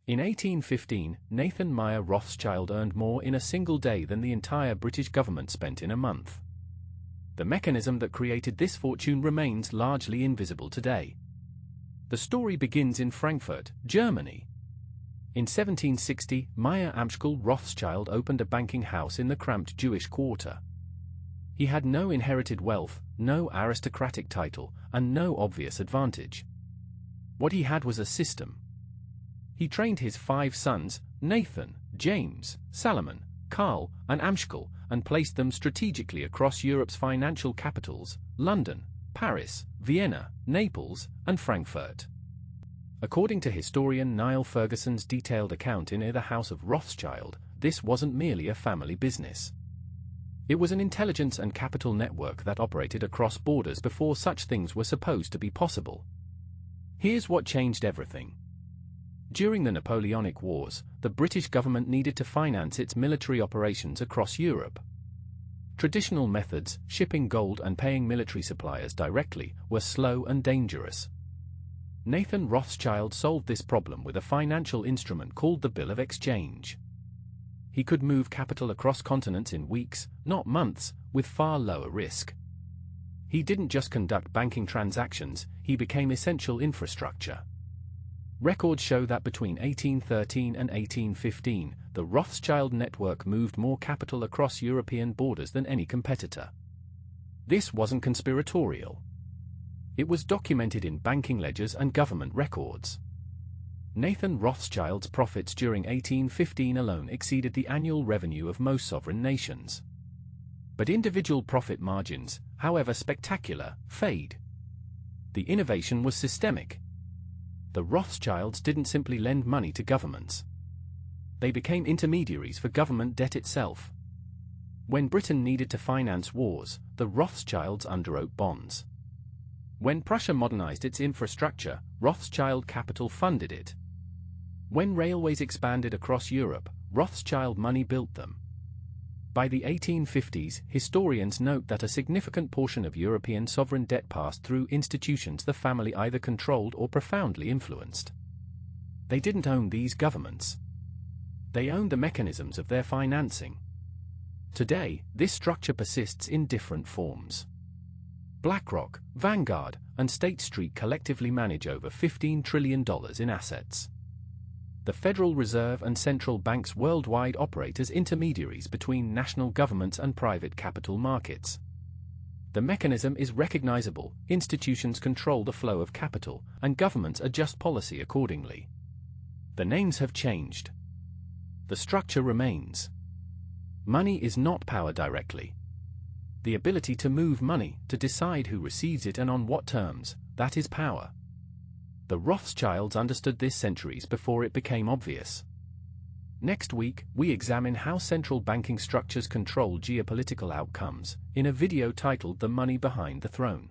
In 1815, Nathan Mayer Rothschild earned more in a single day than the entire British government spent in a month. The mechanism that created this fortune remains largely invisible today. The story begins in Frankfurt, Germany. In 1760, Mayer Rothschild opened a banking house in the cramped Jewish quarter. He had no inherited wealth, no aristocratic title, and no obvious advantage. What he had was a system. He trained his 5 sons, Nathan, James, Salomon, Karl, and Amschel, and placed them strategically across Europe's financial capitals, London, Paris, Vienna, Naples, and Frankfurt. According to historian Niall Ferguson's detailed account in The House of Rothschild, this wasn't merely a family business. It was an intelligence and capital network that operated across borders before such things were supposed to be possible. Here's what changed everything. During the Napoleonic Wars, the British government needed to finance its military operations across Europe. Traditional methods, shipping gold and paying military suppliers directly, were slow and dangerous. Nathan Rothschild solved this problem with a financial instrument called the Bill of Exchange. He could move capital across continents in weeks, not months, with far lower risk. He didn't just conduct banking transactions, he became essential infrastructure. Records show that between 1813 and 1815, the Rothschild network moved more capital across European borders than any competitor. This wasn't conspiratorial. It was documented in banking ledgers and government records. Nathan Rothschild's profits during 1815 alone exceeded the annual revenue of most sovereign nations. But individual profit margins, however spectacular, fade. The innovation was systemic. The Rothschilds didn't simply lend money to governments. They became intermediaries for government debt itself. When Britain needed to finance wars, the Rothschilds underwrote bonds. When Prussia modernized its infrastructure, Rothschild capital funded it. When railways expanded across Europe, Rothschild money built them. By the 1850s, historians note that a significant portion of European sovereign debt passed through institutions the family either controlled or profoundly influenced. They didn't own these governments. They owned the mechanisms of their financing. Today, this structure persists in different forms. BlackRock, Vanguard, and State Street collectively manage over $15 trillion in assets. The Federal Reserve and central banks worldwide operate as intermediaries between national governments and private capital markets. The mechanism is recognizable, institutions control the flow of capital, and governments adjust policy accordingly. The names have changed. The structure remains. Money is not power directly. The ability to move money, to decide who receives it and on what terms, that is power. The Rothschilds understood this centuries before it became obvious. Next week, we examine how central banking structures control geopolitical outcomes, in a video titled The Money Behind the Throne.